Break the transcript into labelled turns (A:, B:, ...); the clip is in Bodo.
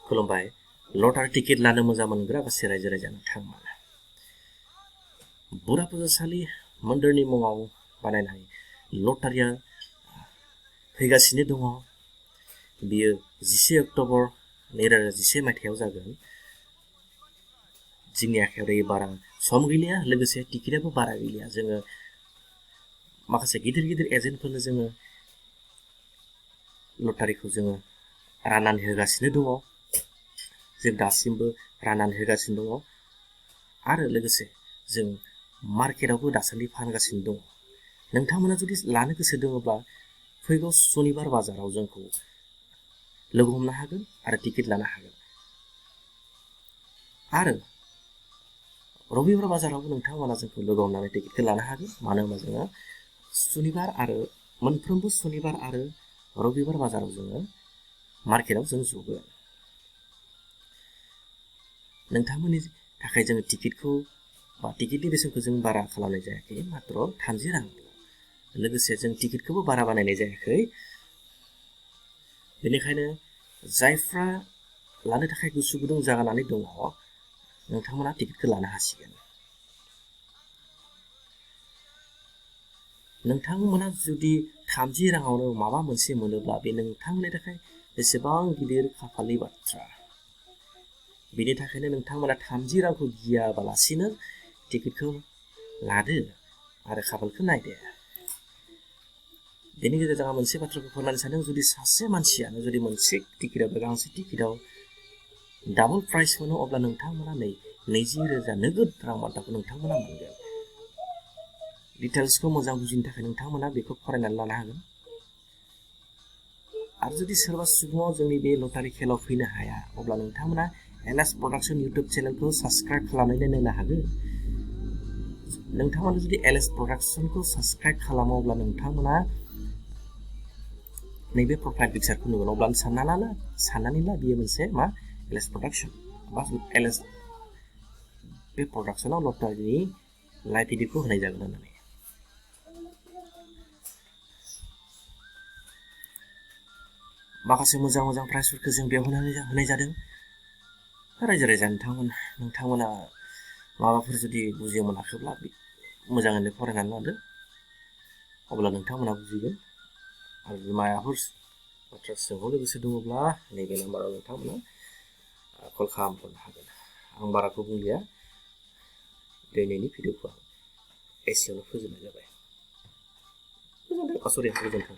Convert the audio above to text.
A: खुलुमबाय लटारि टिकेट लानो मोजां मोनग्रा गासै रायजो राजा नोंथांमोन बुरा फुजासालि मन्दिरनि मुङाव बानायनाय लटारिया फैगासिनो दङ बियो 10 अक्ट'बर 2011 मायथाइयाव जागोन जोंनि आखायाव बारा सम गैलिया लोगोसे टिकेटआबो बारा गैलिया जोङो माखासे गिदिर गिदिर एजेन्टफोरनो जोङो लटारिखौ जोङो राननानै होगासिनो दङ जों दासिमबो राननानै होगासिनो दङ आरो लोगोसे जों मार्केटआवबो दासान्दि फानगासिनो दङ नोंथांमोना जुदि लानो गोसो दङब्ला फैगौ सनिबार बाजाराव जोंखौ लोगो हमनो हागोन आरो टिकेट लानो हागोन आरो रबिबार बाजारावबो नोंथांमोना जोंखौ लोगो हमनानै टिकेटखौ लानो हागोन मानो होनबा जोङो सुनिबार आरो मोनफ्रोमबो सुनिबार आरो रबिबार बाजाराव जोङो मार्केटआव जों जगोन नोंथांमोननि थाखाय जोङो टिकेटखौ बा टिकेटनि बेसेनखौ जों बारा खालामनाय जायाखै मात्र 30 रां लोगोसे जों टिकेटखौबो बारा बानायनाय जायाखै बेनिखायनो जायफ्रा लानो थाखाय गोसो गुदुं जानानै दङ नोंथांमोना टिकेटखौ लानो हासिगोन नोंथांमोना जुदि 30 राङावनो माबा मोनसे मोनोब्ला बे नोंथांमोननि थाखाय बेसेबां गिदिर खाफालनि बाथ्रा बेनि थाखायनो नोंथांमोना 30 रांखौ गियाबालासिनो टिकेटखौ लादो आरो खाफालखौ नायदो बेनि गेजेरजों आं मोनसे बाथ्राखौ फोरमायनो सानदों जुदि सासे मानसियानो जुदि मोनसे टिकेटआव गांसे टिकेटआव डाबल प्राइस मोनो अब्ला नोंथांमोना 20,000 नोगोद रां बान्थाखौ नोंथांमोना मोनगोन डिटेल्सखौ मोजां बुजिनो थाखाय नोंथांमोना बेखौ फरायनानै लानो हागोन आरो जुदि सोरबा सुबुङा जोंनि बे लटारि खेलाव फैनो हाया अब्ला नोंथांमोना एलएस प्रडाक्शन इउट्युब चेनेलखौ साबस्क्राइब खालामनानै नायनो हागोन नोंथांमोना जुदि एलएस प्रडाक्शनखौ साबस्क्राइब खालामो अब्ला नोंथांमोना नैबे प्रफाइल पिक्चारखौ नुगोन अब्ला साननानै ला बियो मोनसे मा एलएस प्रडाक्शन बा एलएस बे प्रडाक्शनाव लटारिनि लाइभ भिडिअखौ होनाय जागोन होननानै माखासे मोजां प्राइसफोरखौ जों बेयाव होनाय जादों रायजो राजा नोंथांमोना माबाफोर जुदि बुजिनो मोनाखैब्ला मोजाङैनो फरायनानै लादो अब्ला नोंथांमोना बुजिगोन आरो माबाफोर बाथ्रा सोंहरनो गोसो दङब्ला नैबे नाम्बाराव नोंथांमोना कल खालामहरनो हागोन आं बाराखौ बुंलिया दिनैनि भिडिअखौ आं एसेयावनो फोजोबनाय जाबाय गोजोन्थों